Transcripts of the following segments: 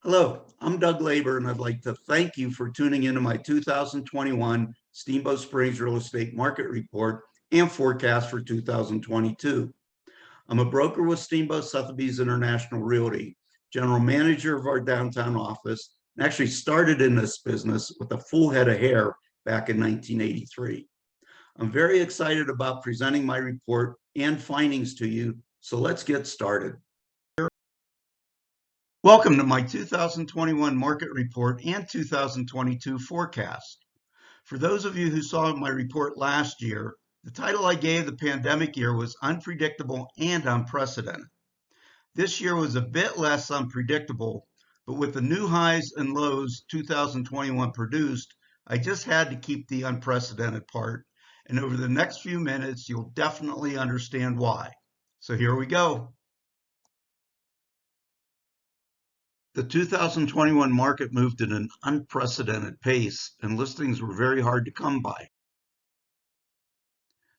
Hello, I'm Doug Labor, and I'd like to thank you for tuning into my 2021 Steamboat Springs Real Estate Market Report and forecast for 2022. I'm a broker with Steamboat Sotheby's International Realty, general manager of our downtown office, and actually started in this business with a full head of hair back in 1983. I'm very excited about presenting my report and findings to you, so let's get started. Welcome to my 2021 market report and 2022 forecast. For those of you who saw my report last year, the title I gave the pandemic year was Unpredictable and Unprecedented. This year was a bit less unpredictable, but with the new highs and lows 2021 produced, I just had to keep the unprecedented part. And over the next few minutes, you'll definitely understand why. So here we go. The 2021 market moved at an unprecedented pace, and listings were very hard to come by.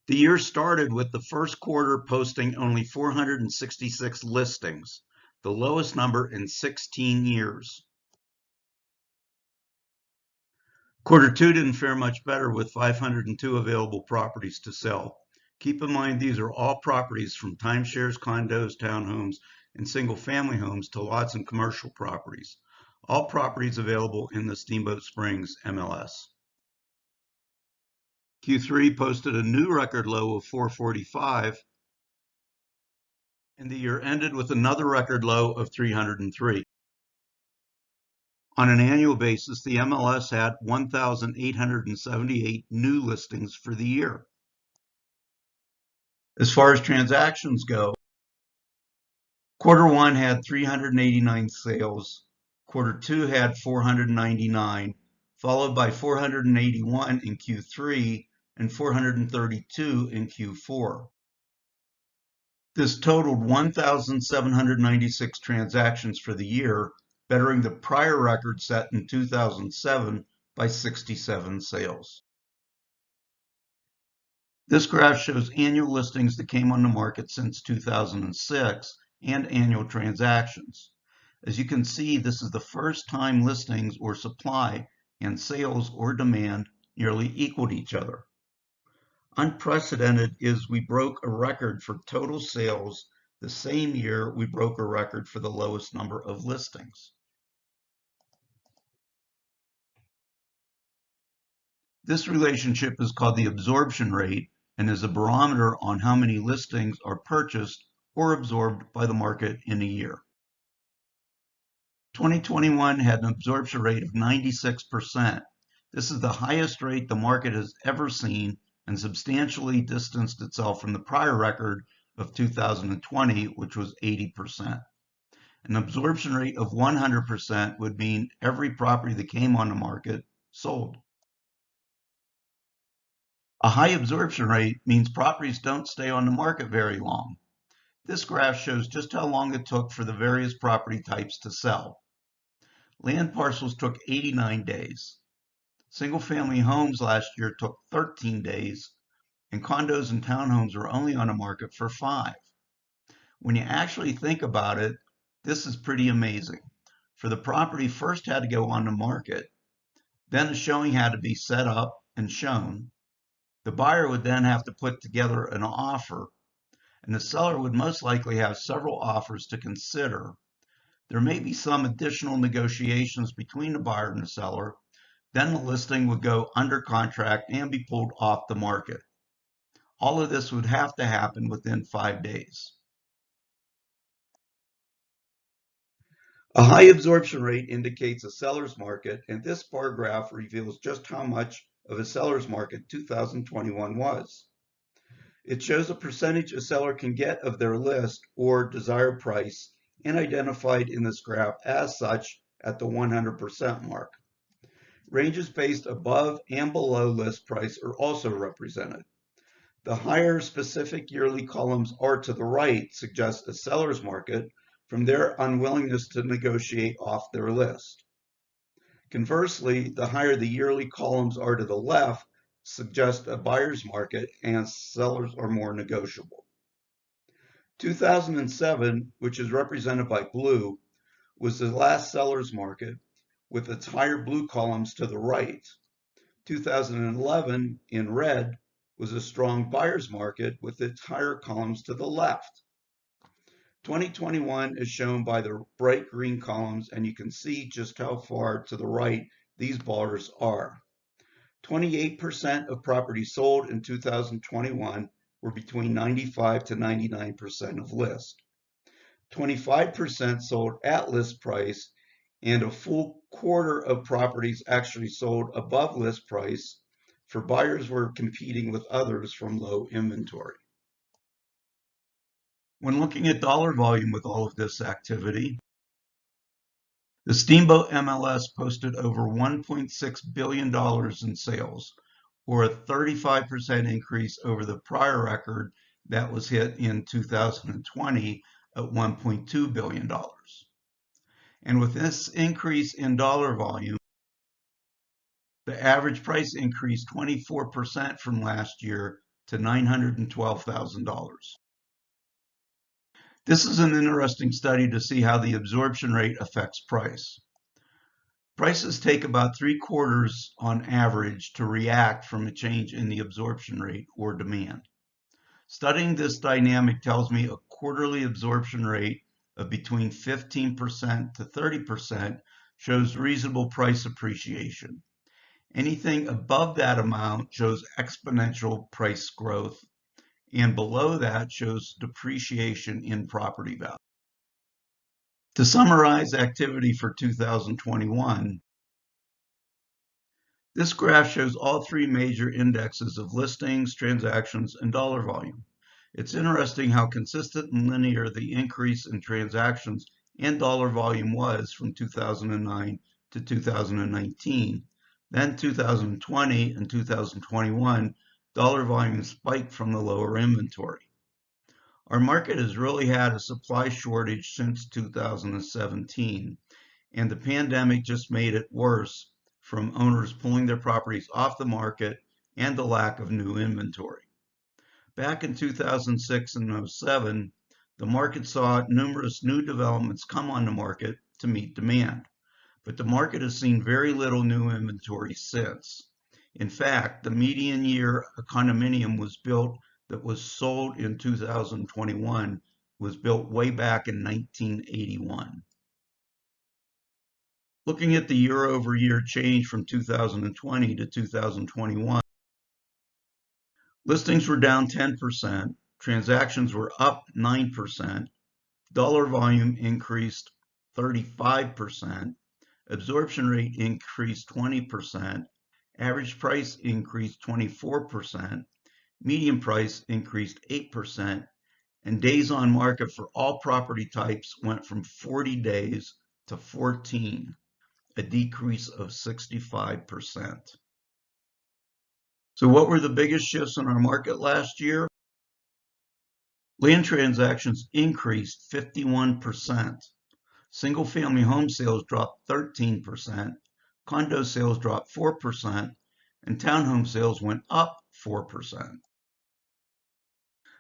The year started with the first quarter posting only 466 listings, the lowest number in 16 years. Quarter two didn't fare much better with 502 available properties to sell. Keep in mind these are all properties from timeshares, condos, townhomes, and single-family homes to lots and commercial properties. All properties available in the Steamboat Springs MLS. Q3 posted a new record low of 445, and the year ended with another record low of 303. On an annual basis, the MLS had 1,878 new listings for the year. As far as transactions go, quarter one had 389 sales, quarter two had 499, followed by 481 in Q3 and 432 in Q4. This totaled 1,796 transactions for the year, bettering the prior record set in 2007 by 67 sales. This graph shows annual listings that came on the market since 2006 and annual transactions. As you can see, this is the first time listings or supply and sales or demand nearly equaled each other. Unprecedented is we broke a record for total sales the same year we broke a record for the lowest number of listings. This relationship is called the absorption rate and is a barometer on how many listings are purchased or absorbed by the market in a year. 2021 had an absorption rate of 96%. This is the highest rate the market has ever seen and substantially distanced itself from the prior record of 2020, which was 80%. An absorption rate of 100% would mean every property that came on the market sold. A high absorption rate means properties don't stay on the market very long. This graph shows just how long it took for the various property types to sell. Land parcels took 89 days. Single-family homes last year took 13 days, and condos and townhomes were only on the market for 5. When you actually think about it, this is pretty amazing. For the property first had to go on the market, then a showing had to be set up and shown. The buyer would then have to put together an offer, and the seller would most likely have several offers to consider. There may be some additional negotiations between the buyer and the seller. Then the listing would go under contract and be pulled off the market. All of this would have to happen within 5 days. A high absorption rate indicates a seller's market, and this bar graph reveals just how much of a seller's market 2021 was. It shows a percentage a seller can get of their list or desired price, and identified in this graph as such at the 100% mark. Ranges based above and below list price are also represented. The higher specific yearly columns are to the right suggest a seller's market from their unwillingness to negotiate off their list. Conversely, the higher the yearly columns are to the left suggest a buyer's market and sellers are more negotiable. 2007, which is represented by blue, was the last seller's market with its higher blue columns to the right. 2011 in red was a strong buyer's market with its higher columns to the left. 2021 is shown by the bright green columns, and you can see just how far to the right these bars are. 28% of properties sold in 2021 were between 95 to 99% of list. 25% sold at list price, and a full quarter of properties actually sold above list price, for buyers were competing with others from low inventory. When looking at dollar volume with all of this activity, the Steamboat MLS posted over $1.6 billion in sales, or a 35% increase over the prior record that was hit in 2020 at $1.2 billion. And with this increase in dollar volume, the average price increased 24% from last year to $912,000. This is an interesting study to see how the absorption rate affects price. Prices take about 3/4 on average to react from a change in the absorption rate or demand. Studying this dynamic tells me a quarterly absorption rate of between 15% to 30% shows reasonable price appreciation. Anything above that amount shows exponential price growth, and below that shows depreciation in property value. To summarize activity for 2021, this graph shows all three major indexes of listings, transactions, and dollar volume. It's interesting how consistent and linear the increase in transactions and dollar volume was from 2009 to 2019. Then 2020 and 2021, dollar volume spiked from the lower inventory. Our market has really had a supply shortage since 2017, and the pandemic just made it worse from owners pulling their properties off the market and the lack of new inventory. Back in 2006 and 07, the market saw numerous new developments come on the market to meet demand, but the market has seen very little new inventory since. In fact, the median year a condominium was built that was sold in 2021 was built way back in 1981. Looking at the year-over-year change from 2020 to 2021, listings were down 10%, transactions were up 9%, dollar volume increased 35%, absorption rate increased 20%, average price increased 24%, median price increased 8%, and days on market for all property types went from 40 days to 14, a decrease of 65%. So what were the biggest shifts in our market last year? Land transactions increased 51%. Single-family home sales dropped 13%, condo sales dropped 4%, and townhome sales went up 4%.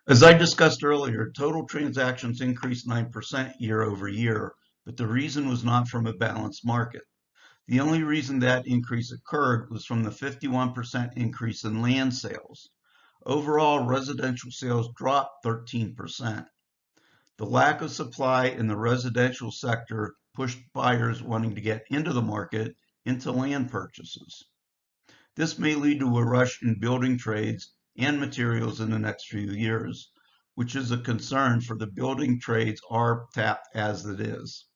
As I discussed earlier, total transactions increased 9% year over year, but the reason was not from a balanced market. The only reason that increase occurred was from the 51% increase in land sales. Overall, residential sales dropped 13%. The lack of supply in the residential sector pushed buyers wanting to get into the market into land purchases. This may lead to a rush in building trades and materials in the next few years, which is a concern, for the building trades are tapped as it is.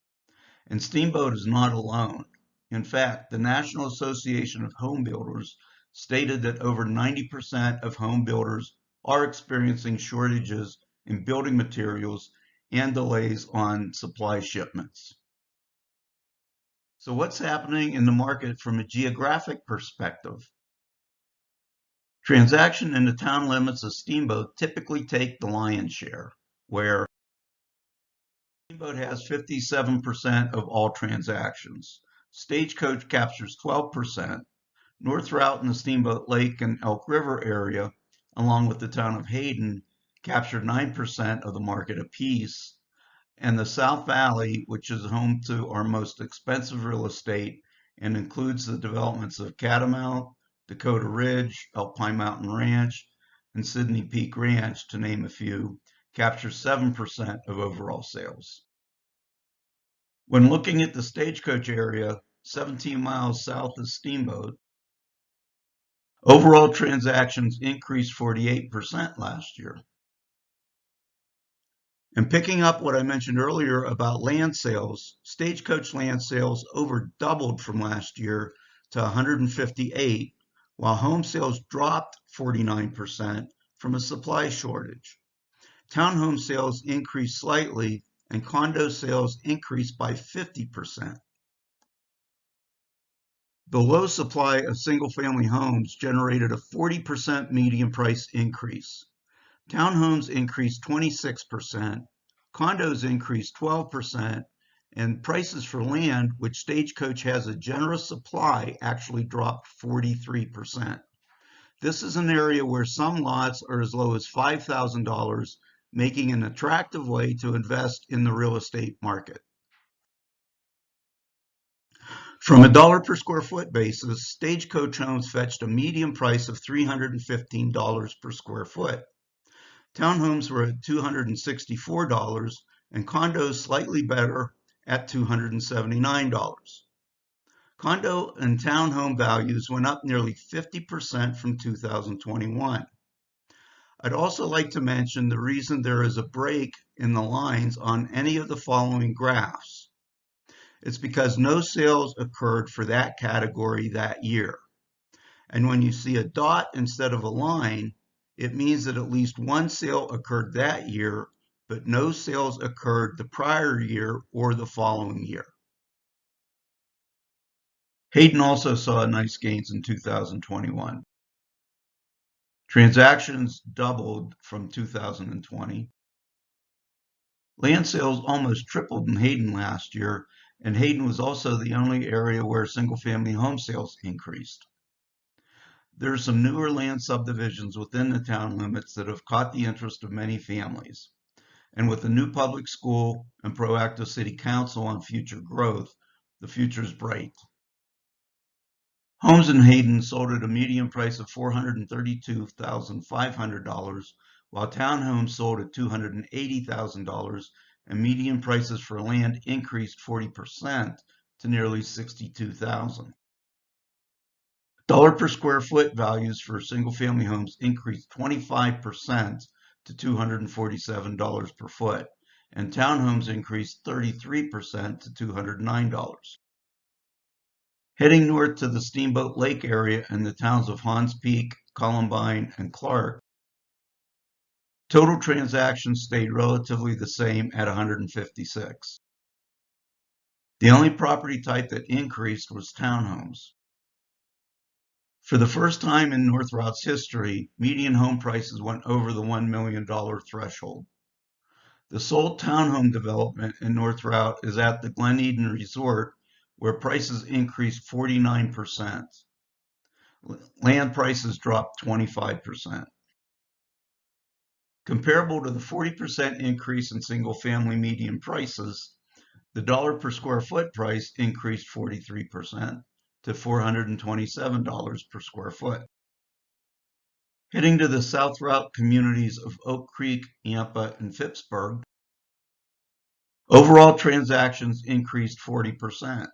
And Steamboat is not alone. In fact, the National Association of Home Builders stated that over 90% of home builders are experiencing shortages in building materials and delays on supply shipments. So what's happening in the market from a geographic perspective? Transaction in the town limits of Steamboat typically take the lion's share, where Steamboat has 57% of all transactions. Stagecoach captures 12%. North Route in the Steamboat Lake and Elk River area, along with the town of Hayden, captured 9% of the market apiece. and the South Valley, which is home to our most expensive real estate and includes the developments of Catamount, Dakota Ridge, Alpine Mountain Ranch, and Sydney Peak Ranch, to name a few, captures 7% of overall sales. When looking at the Stagecoach area, 17 miles south of Steamboat, overall transactions increased 48% last year. And picking up what I mentioned earlier about land sales, Stagecoach land sales over doubled from last year to 158, while home sales dropped 49% from a supply shortage. Townhome sales increased slightly, and condo sales increased by 50%. The low supply of single-family homes generated a 40% median price increase. Townhomes increased 26%, condos increased 12%, and prices for land, which Stagecoach has a generous supply, actually dropped 43%. This is an area where some lots are as low as $5,000, making an attractive way to invest in the real estate market. From a dollar per square foot basis, Stagecoach homes fetched a median price of $315 per square foot. Townhomes were at $264 and condos slightly better at $279. Condo and townhome values went up nearly 50% from 2021. I'd also like to mention the reason there is a break in the lines on any of the following graphs. It's because no sales occurred for that category that year. And when you see a dot instead of a line, it means that at least one sale occurred that year, but no sales occurred the prior year or the following year. Hayden also saw nice gains in 2021. Transactions doubled from 2020. Land sales almost tripled in Hayden last year, and Hayden was also the only area where single-family home sales increased. There are some newer land subdivisions within the town limits that have caught the interest of many families. And with the new public school and proactive city council on future growth, the future is bright. Homes in Hayden sold at a median price of $432,500, while townhomes sold at $280,000, and median prices for land increased 40% to nearly $62,000. Dollar per square foot values for single-family homes increased 25% to $247 per foot, and townhomes increased 33% to $209. Heading north to the Steamboat Lake area and the towns of Hans Peak, Columbine, and Clark, total transactions stayed relatively the same at 156. The only property type that increased was townhomes. For the first time in North Route's history, median home prices went over the $1 million threshold. The sold townhome development in North Route is at the Glen Eden Resort, where prices increased 49%. Land prices dropped 25%. Comparable to the 40% increase in single-family median prices, the dollar per square foot price increased 43% to $427 per square foot. Heading to the South Route communities of Oak Creek, Yampa, and Phippsburg, overall transactions increased 40%.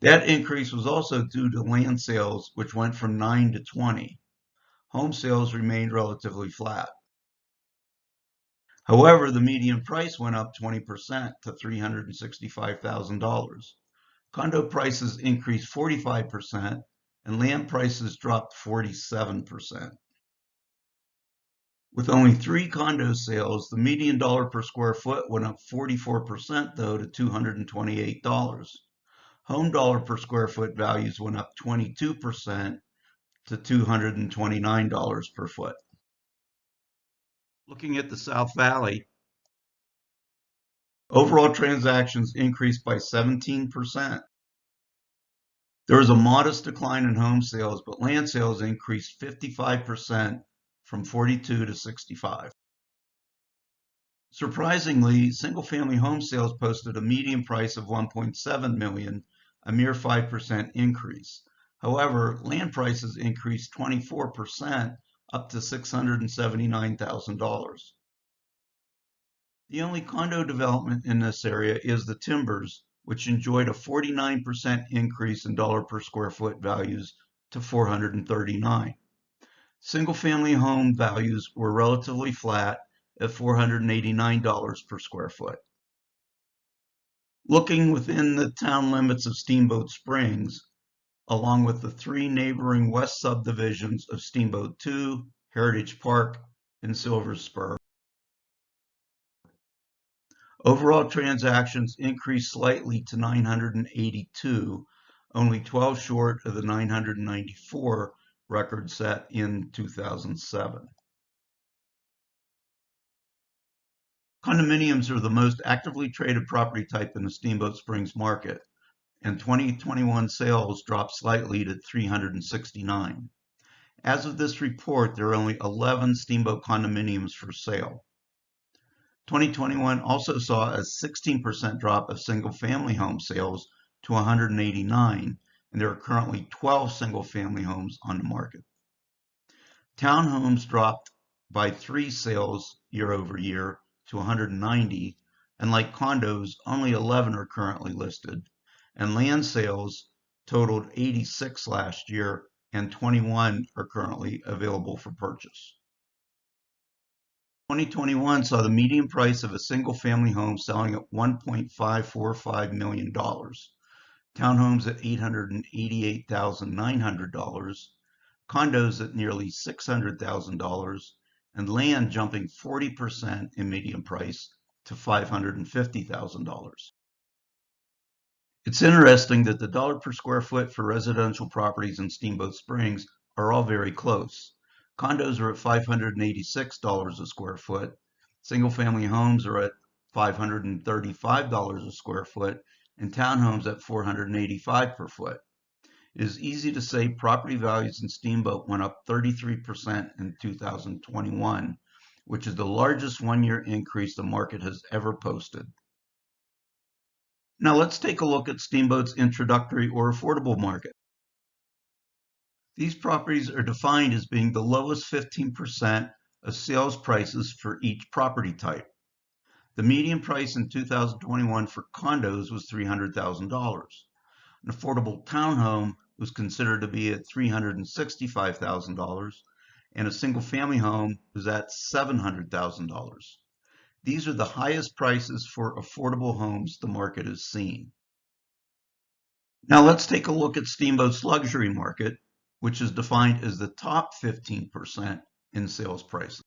That increase was also due to land sales, which went from 9 to 20. Home sales remained relatively flat. However, the median price went up 20% to $365,000. Condo prices increased 45%, and land prices dropped 47%. With only 3 condo sales, the median dollar per square foot went up 44%, though, to $228. Home dollar per square foot values went up 22% to $229 per foot. Looking at the South Valley, overall transactions increased by 17%. There was a modest decline in home sales, but land sales increased 55% from 42 to 65. Surprisingly, single-family home sales posted a median price of $1.7 million, a mere 5% increase. However, land prices increased 24%, up to $679,000. The only condo development in this area is the Timbers, which enjoyed a 49% increase in dollar per square foot values to $439. Single-family home values were relatively flat at $489 per square foot. Looking within the town limits of Steamboat Springs, along with the three neighboring west subdivisions of Steamboat 2, Heritage Park, and Silver Spur, overall transactions increased slightly to 982, only 12 short of the 994 record set in 2007. Condominiums are the most actively traded property type in the Steamboat Springs market, and 2021 sales dropped slightly to 369. As of this report, there are only 11 Steamboat condominiums for sale. 2021 also saw a 16% drop of single-family home sales to 189, and there are currently 12 single-family homes on the market. Townhomes dropped by 3 sales year over year to 190, and like condos, only 11 are currently listed, and land sales totaled 86 last year, and 21 are currently available for purchase. 2021 saw the median price of a single-family home selling at $1.545 million, townhomes at $888,900, condos at nearly $600,000, and land jumping 40% in median price to $550,000. It's interesting that the dollar per square foot for residential properties in Steamboat Springs are all very close. Condos are at $586 a square foot. Single-family homes are at $535 a square foot, and townhomes at $485 per foot. It is easy to say property values in Steamboat went up 33% in 2021, which is the largest one-year increase the market has ever posted. Now let's take a look at Steamboat's introductory or affordable market. These properties are defined as being the lowest 15% of sales prices for each property type. The median price in 2021 for condos was $300,000. An affordable townhome was considered to be at $365,000, and a single-family home was at $700,000. These are the highest prices for affordable homes the market has seen. Now let's take a look at Steamboat's luxury market, which is defined as the top 15% in sales prices.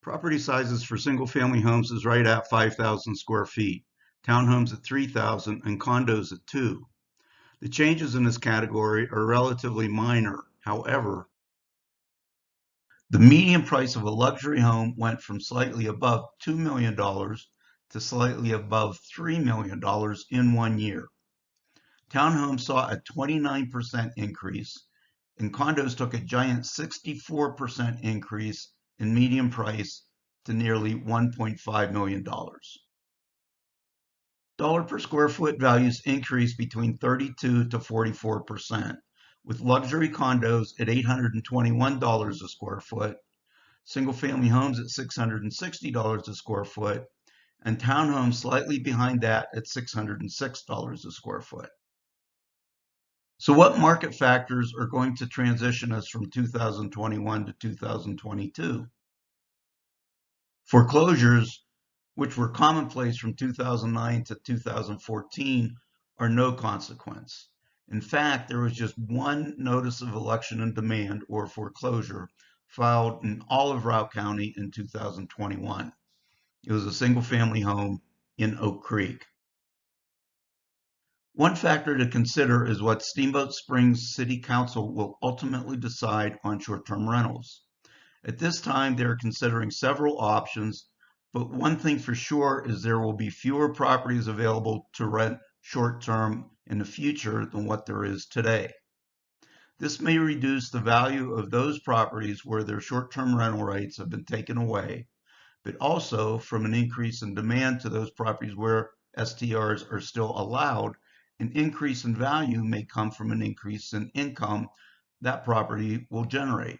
Property sizes for single-family homes is right at 5,000 square feet, townhomes at 3,000, and condos at 2. The changes in this category are relatively minor. However, the median price of a luxury home went from slightly above $2 million to slightly above $3 million in 1 year. Townhomes saw a 29% increase, and condos took a giant 64% increase in median price to nearly $1.5 million. Dollar per square foot values increased between 32 to 44%, with luxury condos at $821 a square foot, single-family homes at $660 a square foot, and townhomes slightly behind that at $606 a square foot. So what market factors are going to transition us from 2021 to 2022? Foreclosures, which were commonplace from 2009 to 2014, are no consequence. In fact, there was just one notice of election in demand, or foreclosure, filed in all of Routt County in 2021. It was a single-family home in Oak Creek. One factor to consider is what Steamboat Springs City Council will ultimately decide on short-term rentals. At this time, they are considering several options, but one thing for sure is there will be fewer properties available to rent short-term in the future than what there is today. This may reduce the value of those properties where their short-term rental rights have been taken away, but also from an increase in demand to those properties where STRs are still allowed. An increase in value may come from an increase in income that property will generate.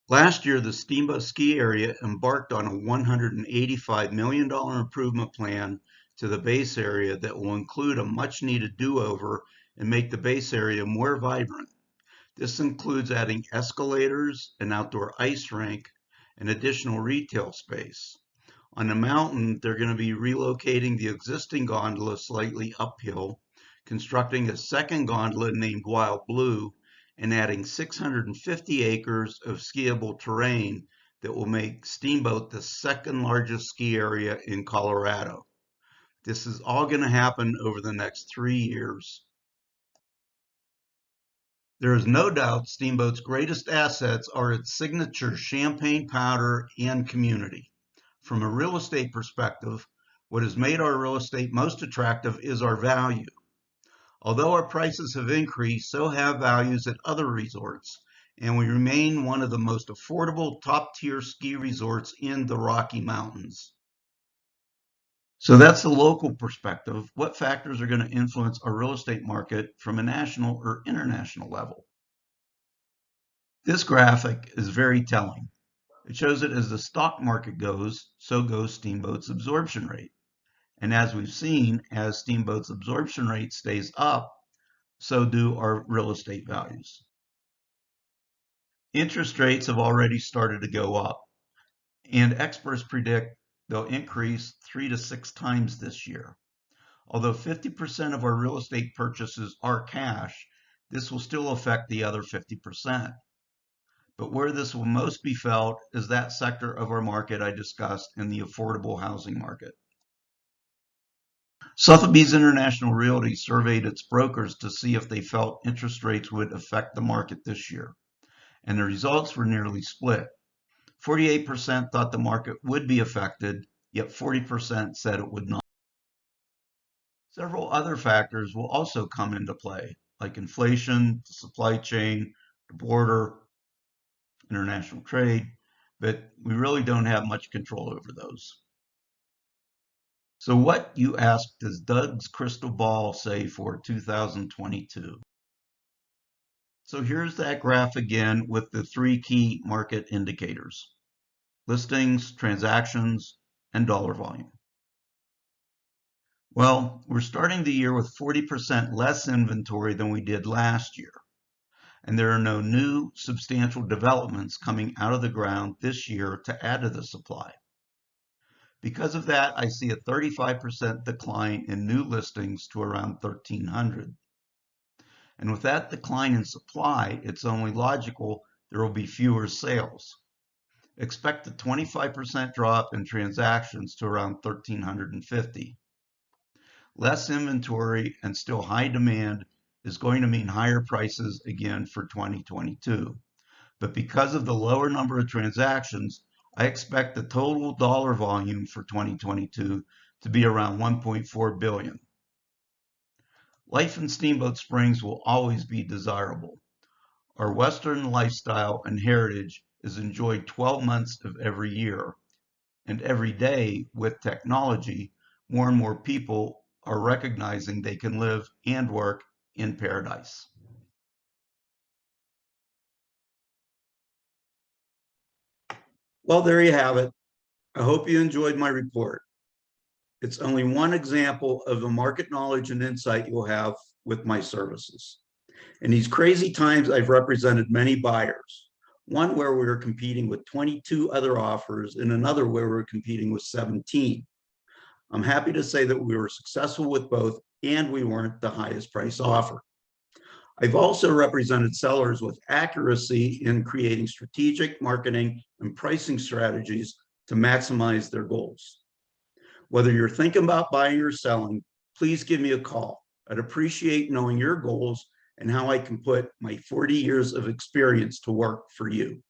Last year, the Steamboat ski area embarked on a $185 million improvement plan to the base area that will include a much needed do-over and make the base area more vibrant. This includes adding escalators, an outdoor ice rink, and additional retail space. On the mountain, they're going to be relocating the existing gondola slightly uphill, constructing a second gondola named Wild Blue, and adding 650 acres of skiable terrain that will make Steamboat the second largest ski area in Colorado. This is all going to happen over the next 3 years. There is no doubt Steamboat's greatest assets are its signature champagne powder and community. From a real estate perspective, what has made our real estate most attractive is our value. Although our prices have increased, so have values at other resorts, and we remain one of the most affordable top-tier ski resorts in the Rocky Mountains. So that's the local perspective. What factors are going to influence our real estate market from a national or international level? This graphic is very telling. It shows that as the stock market goes, so goes Steamboat's absorption rate. And as we've seen, as Steamboat's absorption rate stays up, so do our real estate values. Interest rates have already started to go up, and experts predict they'll increase 3 to 6 times this year. Although 50% of our real estate purchases are cash, this will still affect the other 50%. But where this will most be felt is that sector of our market I discussed in the affordable housing market. Sotheby's International Realty surveyed its brokers to see if they felt interest rates would affect the market this year, and the results were nearly split. 48% thought the market would be affected, yet 40% said it would not. Several other factors will also come into play, like inflation, the supply chain, the border, international trade, but we really don't have much control over those. So what, you ask, does Doug's crystal ball say for 2022? So here's that graph again with the 3 key market indicators: listings, transactions, and dollar volume. Well, we're starting the year with 40% less inventory than we did last year, and there are no new substantial developments coming out of the ground this year to add to the supply. Because of that, I see a 35% decline in new listings to around 1,300. And with that decline in supply, it's only logical there will be fewer sales. Expect a 25% drop in transactions to around 1,350. Less inventory and still high demand is going to mean higher prices again for 2022. But because of the lower number of transactions, I expect the total dollar volume for 2022 to be around $1.4 billion. Life in Steamboat Springs will always be desirable. Our Western lifestyle and heritage is enjoyed 12 months of every year. And every day, with technology, more and more people are recognizing they can live and work in paradise. Well, there you have it. I hope you enjoyed my report. It's only one example of the market knowledge and insight you'll have with my services. In these crazy times, I've represented many buyers. One where we were competing with 22 other offers, and another where we were competing with 17. I'm happy to say that we were successful with both, and we weren't the highest price offer. I've also represented sellers with accuracy in creating strategic marketing and pricing strategies to maximize their goals. Whether you're thinking about buying or selling, please give me a call. I'd appreciate knowing your goals and how I can put my 40 years of experience to work for you.